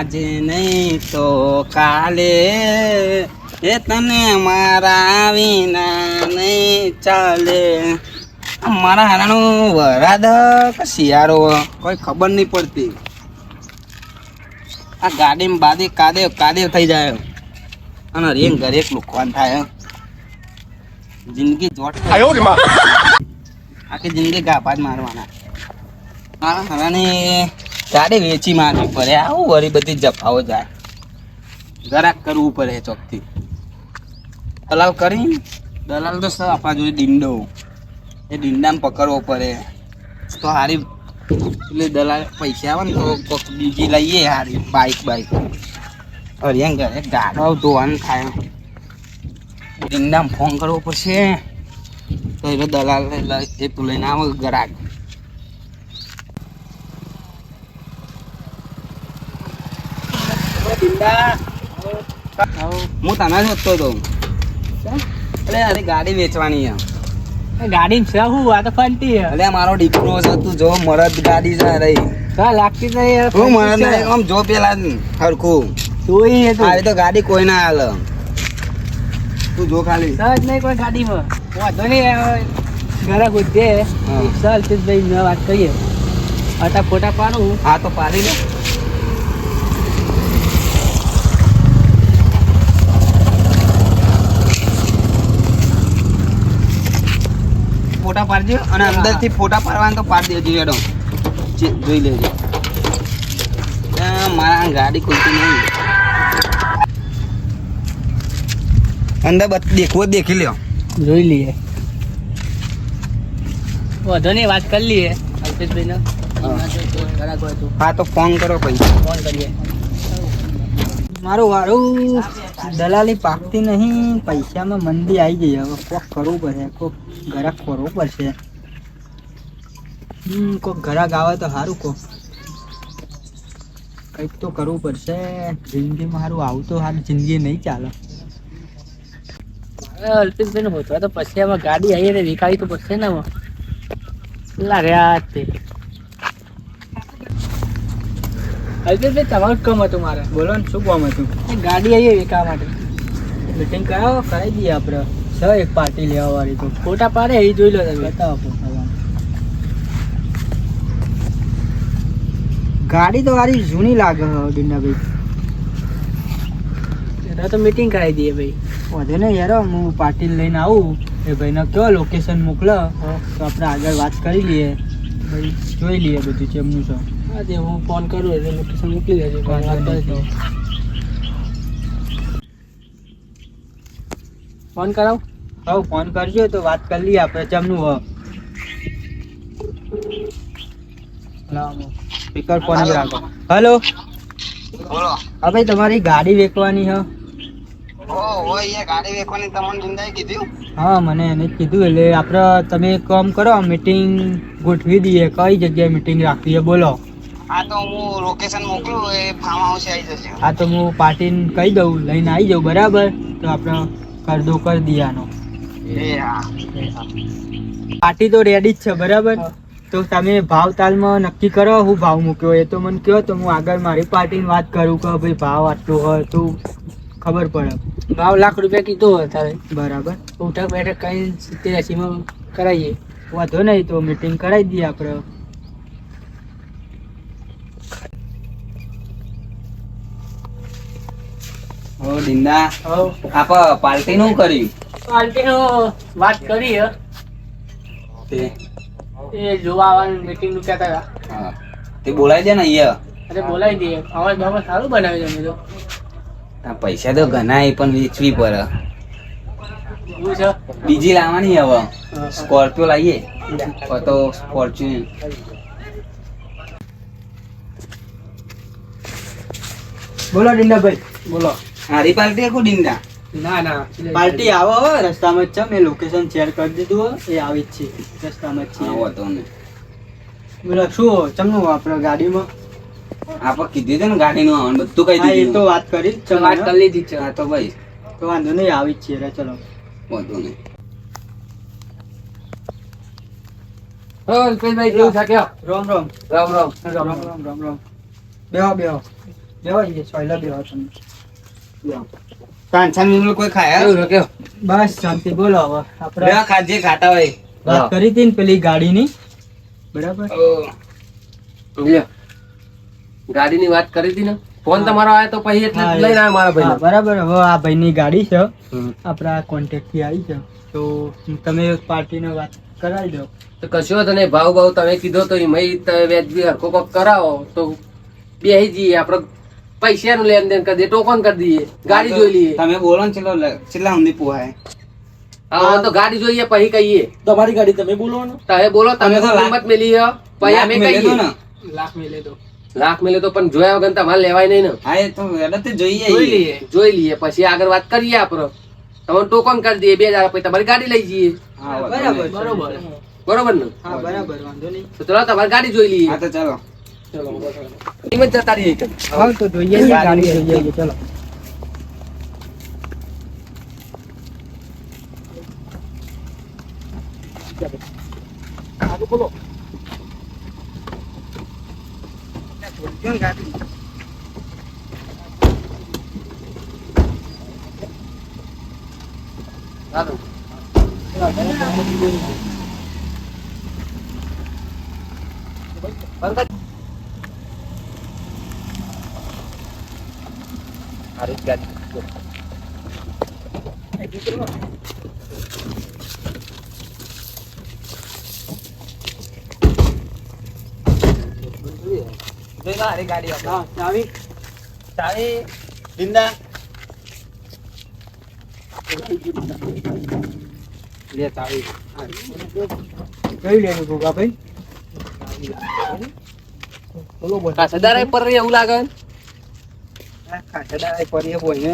આજે નહીં તો કાલે એ તને મારા વિના નહીં ચાલે. મારા હારાનું વરાદ કે શિયાળો કોઈ ખબર નહીં પડતી. આ ગાડીમાં બાદી કાદેવ કાદેવ થઈ જાય અને રેન ઘરે એક લુકવાન થાય. જિંદગી જોટ આખી જિંદગી ગાભા જ મારવાના. મારા હારાની ગાડી વેચી મારવી પડે. આવું વળી બધી જફાઓ જાય. ગરાક કરવું પડે ચોકથી. દલાલ કરી દલાલ તો સર આપણા જોડે ડીંડો એ ડીંડામાં પકડવો પડે તો હારી એટલે દલાલ પૈસા આવે ને તો કોઈક બીજી લઈએ હારી બાઈક હરિયાણ ઘરે ગાડો ધોવાનું થાય. ડીંડામાં ફોન કરવો પડશે તો એ દલાલ એ તું લઈને આવે ગરાક. હું તને જોતો હતો એટલે અરે ગાડી વેચવાની ગાડી છે હું આ તો ફંટી એટલે મારો દીકરો છે. તું જો મરદ ગાડી છે રહી લાગતી નહીં હું મરદ આમ જો પેલા હરખું આવી તો ગાડી કોઈ ના હાલ. તું જો ખાલી સહજ નહીં કોઈ ગાડીમાં વાંધો નહીં. ઘરે ગુજે ચાલ ભાઈ વાત કરીએ. આટા ફોટા પાડું. હા તો પાડી લે. ફોટા પાડજો અને અંદરથી ફોટા પાડવાના તો પાડી દેજો. એડો જોઈ લેજો. મારા ગાડી ખુલતી નહીં. અંદર દેખવો દેખી લ્યો. જોઈ લઈએ. વાંધો નહીં વાત કરી લઈએ અલ્પેશભાઈને. હા તો ફોન કરો ભાઈ. ફોન કરીએ. મારું વાળું દલાલી પાકતી નહીં. પૈસામાં મંદી આવી ગઈ. હવે કોક કરવું પડશે. કોક ઘરાક કરવું પડશે. કોક ઘરાક આવે તો સારું. કોક કંઈક તો કરવું પડશે જિંદગીમાં. સારું આવું તો સારું જિંદગી નહીં ચાલે. અલ્પેશભાઈને હોતવા તો પછી આમાં ગાડી આવી ને વિકાવી તો પડશે ને. લાર્યા તે અલ્પેશભાઈ તમારું કામ હતું મારે. બોલો ને શું કામ હતું? ગાડી આવી વિકાવા માટે મીટિંગ કરાવો કરાવી દઈએ આપણે. એક પાર્ટી લેવા વાળી તો ફોટા પાડે એ જોઈ લો તમે. બતાવો ફોટા. ગાડી તો વારી જૂની લાગે ડીંડાભાઈ. તો મીટિંગ કરાવી દઈએ ભાઈ. વધે ને યાર હું પાર્ટી લઈને આવું. એ ભાઈને કયો લોકેશન મોકલો તો આપણે આગળ વાત કરી લઈએ. ભાઈ જોઈ લઈએ બધું કેમનું છે. હા તે હું ફોન કરું એટલે લોકેશન મોકલી દેજો. ફોન કરાવ. હા ફોન કરજો તો વાત કરી લઈએ આપણે કેમનું હોય. સ્પીકર ફોન રાખો. હેલો બોલો. હા ભાઈ તમારી ગાડી વેચવાની છે. ગાડી વેચવાની તમને જિંદાએ કીધું? હા મને એને જ કીધું. એટલે આપણે તમે એક કામ કરો મીટિંગ ગોઠવી દઈએ. કઈ જગ્યાએ મીટિંગ રાખવી બોલો. હા તો હું લોકેશન મોકલું એ ફાર્મ હાઉસ આવી જશે. હા તો હું પાર્ટીને કહી દઉં લઈને આવી જાઉં. બરાબર તો આપણે કરદો કરી દઈએ આનો. પાર્ટી તો રેડી જ છે. બરાબર તો તમે ભાવ તાલમાં નક્કી કરો. હું ભાવ મૂક્યો એ તો મને કહો તો હું આગળ મારી પાર્ટીની વાત કરું કે ભાઈ ભાવ આટલો હોય તો ખબર પડે. ભાવ ₹1,00,000 કીધો હોય તારે. બરાબર ઉઠક બેઠક કઈ 70-80 કરાવીએ. વાંધો નહીં તો મીટિંગ કરાવી દઈએ આપણે. ઓ ડીંડા આપ પાર્ટી નું કર્યું? પાર્ટી નો વાત કરી એ જોવા આવવાનું મીટિંગ નું કહેતા હતા. હા તે બોલાવી દે ને અહીંયા. અરે બોલાવી દઈએ. અવાજ બાબા સારું બનાવી તમે તો. પૈસા તો ઘણા પણ વેચવી પડે. શું છે બીજી લાવવાની હવે. સ્કોર્પિયો લાવીએ તો ફોર્ચ્યુન. બોલો ડીંડાભાઈ બોલો. હારી પાર્ટી આખું ડીંડા? ના ના પાર્ટી આવો રસ્તામાં જ છે. મેં લોકેશન શેર કરી દીધું. એ આવી જ છે રસ્તામાં જ છે. તો ને બોલો શું ચમનું આપણે ગાડીમાં આપણે કીધું છે ને ગાડીનું આવવાનું બધું કહી દીધું. એ તો વાત કરી વાત કરી લીધી છે. હા તો ભાઈ તો વાંધો નહીં આવી જ છે. ચલો વાંધો નહીં. અલ્પેશભાઈ કેવું છે? રામ રામ રામ રામ રામ રામ રામ રામ. બેહો બેહો. બેહો જઈએ સોયલા બેહો તમે. કાંચા મીનું કોઈ ખાયા કેવું છે, કેવું? બસ શાંતિ. બોલો હવે આપણે બે ખાજે ખાતા હોય વાત કરી હતી ને પેલી ગાડીની, બરાબર? લ્યો. ગાડીની વાત કરી હતી ને, ફોન તમારો આવ્યો તો પછી એટલે હા, જ લઈને આવ્યો મારા હા, ભાઈ. બરાબર. હવે આ ભાઈની ગાડી છે, આપણા કોન્ટેક્ટ થી આવી છે, તો તમે પાર્ટીને વાત કરાવી દો. તો કશો વાંધો નહીં, ભાવ તમે કીધો તો એમાં વ્યાજબી હરખો કોક કરાવો તો બેસી જઈએ. આપણે પૈસાનું લેનદેન કરી દઈએ, ટોકન કરી દઈએ, ગાડી જોઈ લઈએ. તમે બોલો ને છેલ્લા ઊંધી પોહાય. હા તો ગાડી જોઈએ પછી કહીએ. તમારી ગાડી તમે બોલો ને. તમે બોલો, તમે તમે તો તો કિંમત મેલી છે, પછી અમે કહીએ. લાખ મેં લઈ દો. લાખ મેલે તો પણ જોયા વગર તમારે લેવાય નહીં ને. હા એ તો વેડતે જોઈએ જોઈ લઈએ. જોઈ લઈએ પછી આગળ વાત કરીએ. આપણે તમને ટોકન કરી દઈએ 2000, પછી તમારી ગાડી લઈ જઈએ. હા, બરાબર બરાબર. બરાબર. બરોબર ને? હા બરાબર, વાંધો નહીં. તો ચલો તમારી ગાડી જોઈ લઈએ. હા તો ચાલો. કિંમત જતા રહીએ. હા તો જોઈએ છીએ, ગાડી જોઈએ છીએ. ચલો. ચાલો. સારી જ ગાડી. જોઈ લો, હારી ગાડી આપણે. હા, ચાવી. ચાવી જિંદા લે ચાવી. કઈ લેવું ગોગા ભાઈ? બોલો બોલો. કાસદારે પર રહી એવું લાગે. ખાસડા પડીએ બોય ને.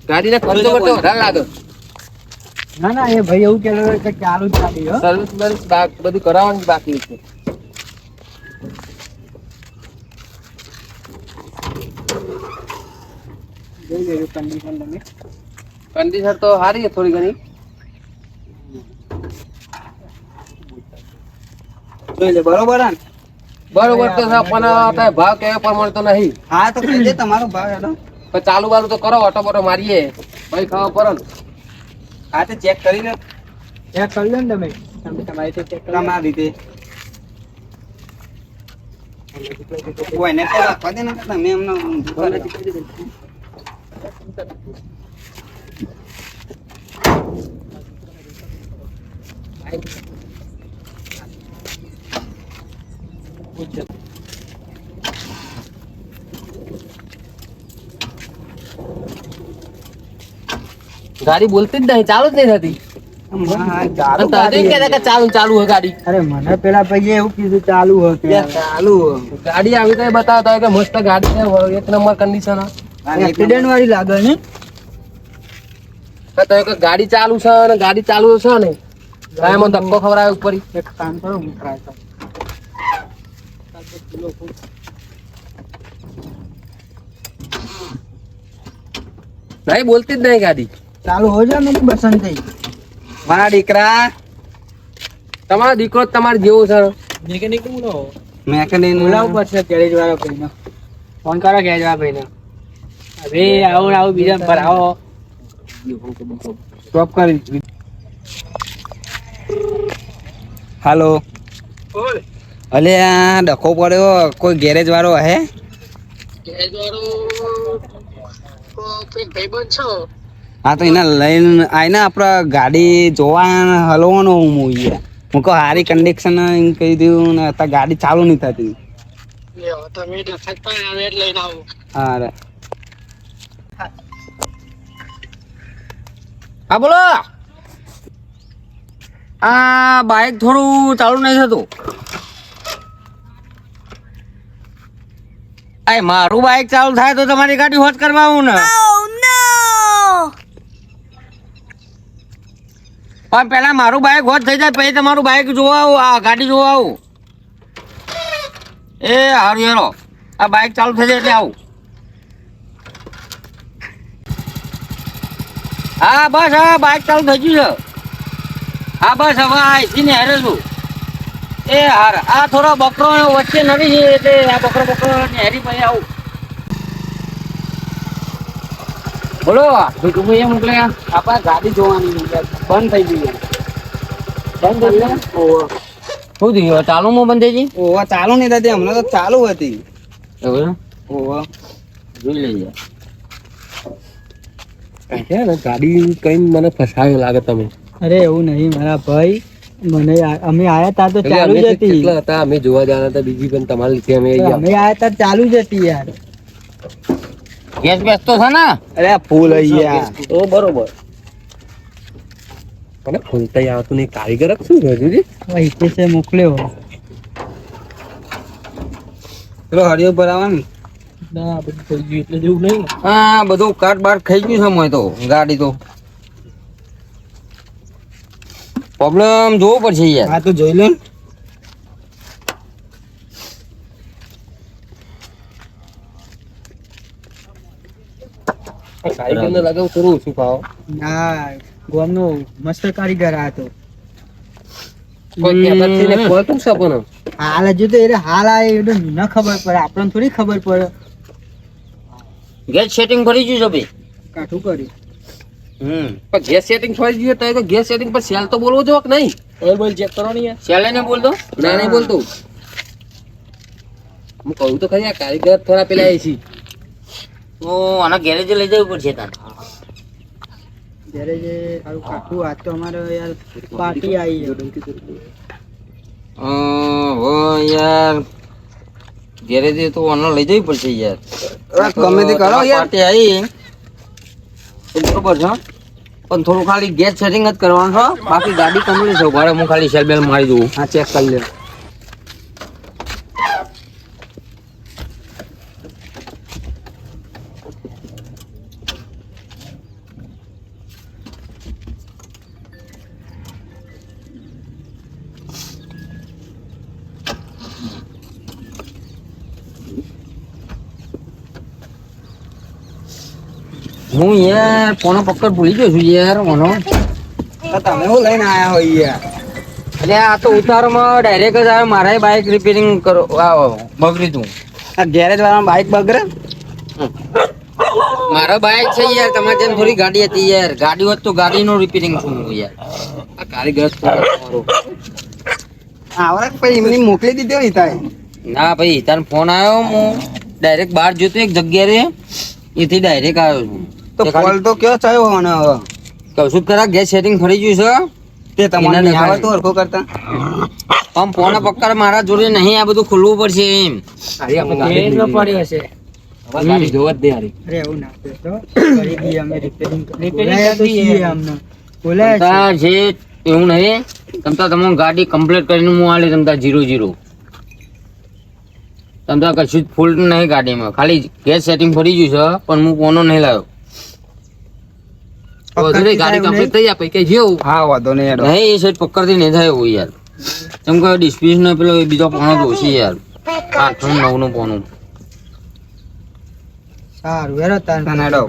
ગાડીને ખર્ચો કરતો વધારે લાગે. ના ના, એ ભાઈ એવું કહેતો કે ચાલુ જ ચાલી હો. સર્વિસ બર્વિસ બધું કરાવવાનું બાકી છે. જોઈ લેજો કન્ડિશન તમે. કન્ડિશન તો સારી છે થોડી ઘણી. જોઈ લે, બરોબર હે ને? બરોબર તો છે, પણ અત્યારે ભાવ કેવા પ્રમાણે તો નહીં. હા તો કહી દે તમારો ભાવ હેડો. પણ ચાલુ બાલુ તો કરો, ઓટો બોટો મારીએ ભાઈ ખાવા પડે ને. હા તો ચેક કરી લો ચેક કરી લો ને તમે. તમે તમારી રીતે ચેક કરી લો. તમારી રીતે. કોઈને તો રાખવા દે ને, તમે એમને ઊંધું કરી દો. ગાડી બોલતી જ નહીં, ચાલુ જ નહીં થતી. હા, અને ચાલુ તમે ગાડી કહેતા કે ચાલુ ચાલુ હોય ગાડી. અરે મને પેલા ભાઈએ એવું કીધું ચાલુ યાર, હોય. ચાલુ ગાડી આવી તો બતાવતા હોય કે મસ્ત ગાડી છે, એક નંબર કન્ડિશન. એક્સિડન્ટ વાળી લાગે ને. તો કે ગાડી ચાલુ છે અને ગાડી ચાલુ છે ને એમાં ધક્કો ખવડાવે ઉપર. એક કામ કરો, હું ટ્રાય કરું. નહીં બોલતી જ નહીં ગાડી. ચાલુ હો જાય મને પસંદ થઈ. મારા દીકરા તમારો દીકરો જ તમારે જેવો છે. મેકેનિક બોલો. મેકેનિક બોલાવવું પડશે ગેરેજ વાળા ભાઈને. ફોન કરો ગેરેજ વાળા ભાઈને. હવે આવું આવું બીજા પર આવો. સ્ટોપ કરી. હાલો, અલે આ ડખો પડ્યો, કોઈ ગેરેજ વાળો હે? ગેરેજ વાળો ભાઈબંધ છો. હા તો એને લઈને આવીને આપણે ગાડી જોવા હલવાનો હું યાર. હું કહું સારી કન્ડિશન એમ કહી દઉં ને અત્યારે ગાડી ચાલુ નહીં થતી. હા રે. હા બોલો. આ બાઇક થોડું ચાલુ નહીં થતું. આ મારું બાઇક ચાલુ થાય તો તમારી ગાડી હોટ કરવા આવું ને. પણ પેલા મારું બાઇક હોટ થઈ જાય પછી તમારું બાઇક જોવા આવું, આ ગાડી જોવા આવું. એ હારું હેરો, આ બાઇક ચાલુ થઈ જાય એટલે આવું. હા બસ, હા બાઇક ચાલુ થઈ ગયું છે. હા બસ હવે અહીંથી ને હેરે છું એ હાર આ થોડો બકરો વચ્ચે નડી છે એટલે આ બકરો ને હેરી પછી આવું બોલો ભીખુ ભાઈ મોકલ્યા આપણા ગાડી જોવાની છે યાર. બંધ થઈ ગઈ યાર. બંધ થઈ ગઈ ઓહો. શું થયું ચાલુ માં બંધ થઈ ગઈ ઓવા ચાલુ નહીં થતી હમણાં તો ચાલુ હતી. એવું એમ? ઓવા જોઈ લઈએ છે ને ગાડી કઈ મને ફસાયો લાગે તમે. અરે એવું નહીં મારા ભાઈ મને અમે આયા તા તો એટલે ચાલુ અમે જ હતી. કેટલા હતા અમે જોવા જવાના હતા બીજી પણ તમારી લીધે અમે તો અહીંયા અમે આયા તા ચાલુ જ હતી યાર. ગેસ બેસ તો છે ને અરે આ ફૂલ અહીંયા તો બરોબર મને ખોલતા આવતું નહીં કારીગર જ શું હજુજી હિતેશે મોકલ્યો. પેલો હરિયો ભરાવાનું ના બધું થઈ ગયું એટલે જેવું નહીં. હા બધું કાટ બાટ ખાઈ ગયું છે મોય તો ગાડી તો પ્રોબ્લેમ જોવો પડશે યાર હા તો જોઈ લો ને. કારીગર ને લાગે થોડું ઓછું ભાવ ના ગોમનો મસ્ત કારીગર આ તો. કોઈ કહેતા જ નહીં ને કોઈ કેમ છે પણ હાલ હજુ તો એટલે હાલ આ એટલું ન ખબર પડે આપણને થોડી ખબર પડે. ગેસ સેટિંગ કરી ગયું છે ભાઈ કાઠું કર્યું. પણ ગેસ સેટિંગ થઈ ગયું તો ગેસ સેટિંગ પર સેલ તો બોલવો જો કે નહીં ઓઇલ બોઇલ ચેક કરો ને યાર. ચાલે ને બોલતો ના નહીં બોલતો હું કહું તો ખરી આ કારીગર થોડા પેલા એસી તો આના ગેરેજે લઈ જવું પડશે તાર જ્યારે જે સારું કાઠું આજ તો અમારે યાર પાર્ટી આવી છે. યાર ગેરેજે તો આને લઈ જવી પડશે યાર ગમે તે કરો યાર. પાર્ટી આવી એ બરોબર છે પણ થોડું ખાલી ગેસ સેટિંગ જ કરવાનું છે બાકી ગાડી કમ્પ્લીટ છે ભાડે હું ખાલી સેલ બેલ મારી દઉં હા ચેક કરી લે. હું યાર કોનો પકડ ભૂલી ગયો છું યાર ઓનો તો તમે શું લઈને આયા હોય યાર? એટલે આ તો ઉતારમાં ડાયરેક્ટ જ આવે મારે બાઇક રિપેરિંગ કરો બગડી તું આ ગેરેજ વાળા બાઈક બગડે? મારો બાઇક છે યાર તમારે જેમ થોડી ગાડી હતી યાર ગાડી હોત તો ગાડીનું રિપેરિંગ છું હું યાર આ કારીગર તમારો આવડે પછી એમની મોકલી દીધી હોય તાય. ના ભાઈ તારો ફોન આવ્યો હું ડાયરેક્ટ બહાર જોતો એક જગ્યાએ એથી ડાયરેક્ટ આવ્યો છું તો કોલ તો કયો થયો અને હવે કહું છું ખરા ગેસ સેટિંગ ફરી ગયું છે તે તમારે નહીં આવે તો હરખો કરતા. પણ ફોન પકડ મારા જોડે નહીં આ બધું ખુલવું પડશે એમ હારી આપણે ગાડી કેટલો પડ્યો હશે. હવે ગાડી જોવા જ દે હારી અરે એવું ના કરશો. કરી દઈએ અમે રિપેરિંગ બોલાયા તો છીએ અમને. બોલાયા તમતાર છે એવું નહીં તમતા તમે ગાડી કમ્પ્લીટ કરીને હું આલે તમતા 0-0 તમતા કશું જ ફૂલ નહીં ગાડીમાં ખાલી ગેસ સેટિંગ ફરી ગયું છે પણ હું કોનો નહીં લાવ્યો વધુ ગાડી કમ્પ્લીટ થઈ જાય પછી કઈ જેવું હા વાંધો નહીં હેડો. નહીં એ સાઈડ પકડતી નહીં થાય એવું યાર કેમ કે ડિસ્પ્યુઝ નો પેલો બીજો પોણો જ ઓછી યાર 8-9 પોણું સારું હેરો તાર. તને હેડો.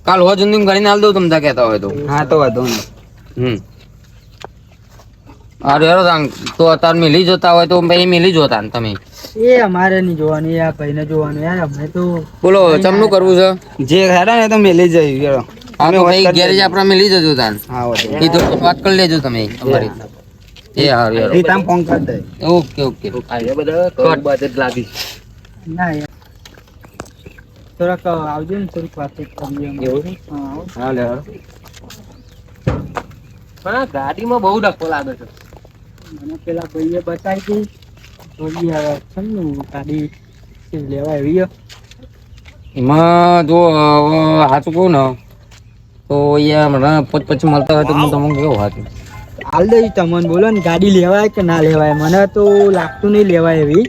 કાલ હોજ સુધી કરીને આલ દઉં તમતા કહેતા હોય તો હા તો વાંધો નહીં. અરે યાર તો અત્યારે મિલી જતા હોય તો ભાઈ મિલી જોતા ને તમે એ અમારે નહીં જોવાનું એ આ ભાઈને જોવાનું યાર અમને તો બોલો ચમનું કરવું છે જે હેડો ને એ તો મેલી જઈ હેડો. હા તો વાત ભાઈ કરી ગેરેજ લેજો. આપણે મિલી જજો તાન હા વાંધો એ તો વાત કરી લેજો તમે અમારી એ હારું નહીં. યાર એ તામ ફોન કરી દે. ઓકે ઓકે આ બધા કટ બાજેટ લાગી ના યાર થોડાક આવજો ને થોડીક વાતચીત કરીએ અમે. એવું છે? હા આવો. હા લે પણ આ ગાડીમાં બહુ ડખો લાગે છે મને પેલા ભાઈએ બતાવી હતી થોડી હવે છે ને ગાડી લેવા એવી હે. એમાં જો સાચું કહું ને તો યાર મને પછી મળતા હોય તો હું તમને કેવું સાચું હાલ દઈ તમને બોલો ને ગાડી લેવાય કે ના લેવાય મને તો લાગતું નહીં લેવાય એવી.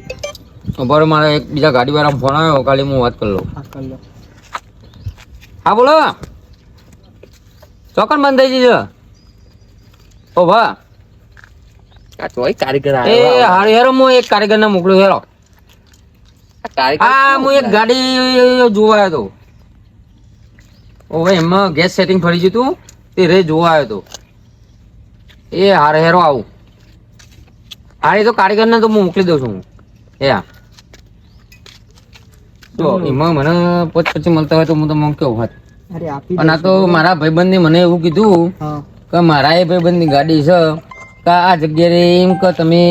બરાબર મારે એક બીજા ગાડી વાળા ફોન આવ્યો કાલે હું વાત કરી લઉં હા કરી લો. હા બોલો ચોકન બંધ થઈ જશે ઓ ભા આ તોય કારીગર એ આવ્યો હારું હેરો હું એક કારીગર ને મોકલ્યો હેરો કારીગર હા હું એક ગાડી જોવા આવ્યો હતો ઓવે એમાં ગેસ સેટિંગ ફરી ગયું હતું તે રે જોવા આવ્યો હતો એ હારે હેરો આવું હારે તો કારીગર ને તો હું મોકલી દઉં છું હું એ હા તો એમાં મને પછી મળતા હોય તો હું તો કેવું હોત અરે આપી પણ આ તો મારા ભાઈબંધ ને મને એવું કીધું હા કે મારા એ ભાઈબંધ ની ગાડી છે કે આ જગ્યાએ એમ કે તમે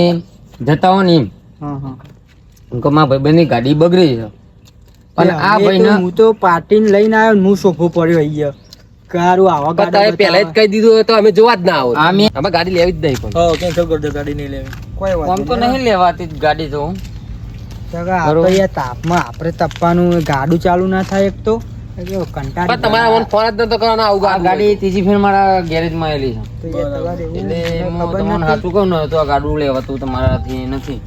જતા હો ને એમ હા હા કે મારા ભાઈબંધ ની ગાડી બગડી છે અને આ હવે ભાઈ તો હું તો પાર્ટીને લઈને આવ્યો ને હું સોફો પડ્યો અહીંયા કારું આવા પણ તમે પહેલા જ કહી દીધું હોય તો અમે જોવા જ ના આવો આ મેં અમે ગાડી લેવી જ નહીં પણ કેન્સલ કરી દો ગાડી નહીં લેવી કોઈ આમ તો નહીં લેવાતી જ ગાડી તો આ તો યાર તાપમાં આપણે તપવાનું ગાડું ચાલુ ના થાય એક તો પણ તમારા મને ફોન જ નતો કરવાનો આવું આ ગાડી ત્રીજી ફેર મારા ગેરેજ માં આવેલી છે એટલે એટલે હું તમને સાચું કહું ને તો આ ગાડું લેવાતું તમારાથી નથી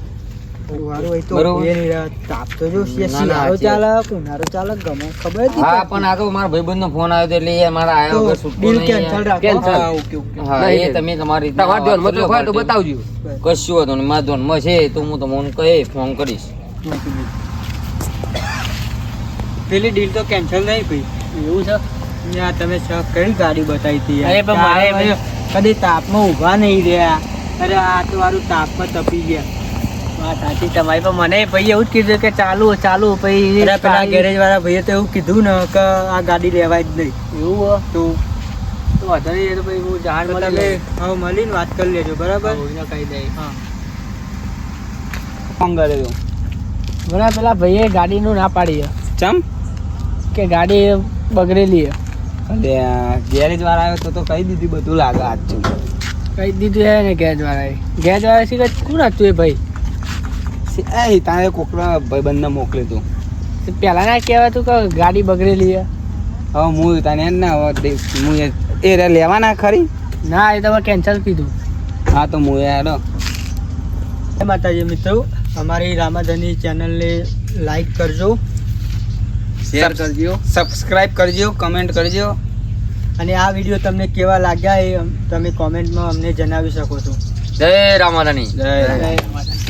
બરોબર. તાપ તો જો ના, ના, શિયાળો ચાલે ઉનાળો ચાલે ગમે ખબર જ હા પણ આ તો મારા ભાઈબંધ નો ફોન આવ્યો હતો એટલે એ મારા આયા વગર છૂટકો ડીલ નહીં કેન્સલ યાર. રાખો Cancel. હા, ઓકે ઓકે હા નહીં, એ તમે તમારી તમારા ધ્યાનમાં જો હોય તો બતાવજો કશું હતું મારા ધ્યાનમાં છે તો હું તમને કહે ફોન કરીશ પેલી ડીલ તો કેન્સલ નહીં ભાઈ એવું છે ત્યાં તમે કઈ ગાડી બતાવી હતી અરે પણ મારે કદી તાપમાં ઊભા નહીં રહ્યા અરે આ તો વારું તાપમાં તપી ગયા વાત સાચી તમારી પણ મને ભાઈ એવું જ કીધું કે ચાલુ ચાલુ પછી અરે પેલા ગેરેજ વાળા ભાઈએ તો એવું કીધું ને કે આ ગાડી લેવાય જ નહીં એવું તો વધુ નહીં તો ભાઈ હું જાણ તમે મળી હવે મળીને વાત કરી લેજો બરાબર કહી દઈ હા ફોન કરે તો બરાબર પેલા ભાઈએ ગાડીનું ના પાડી ચમ કે ગાડી બગડેલી ગેરેજ વાળા આવ્યો તો કહી દીધું બધું લાગે આજ છું કહી દીધું હે ને ગેરેજ વાળા શી કોણ હતું એ ભાઈ એ તારે કોકના ભાઈબંધને મોકલ્યું તું પેલા ના કહેવાતું કે ગાડી બગડેલી હે હવે હું તને એમ ના હવે હું એ લેવાના ખરી ના એ તમે કેન્સલ કીધું હા તો હું યાર જય માતાજી મિત્રો અમારી રામાધની ચેનલને લાઈક કરજો શેર કરજો સબસ્ક્રાઇબ કરજો કમેન્ટ કરજો અને આ વિડીયો તમને કેવા લાગ્યા એ તમે કોમેન્ટમાં અમને જણાવી શકો છો જય રામારાણી જય જય માતાજી.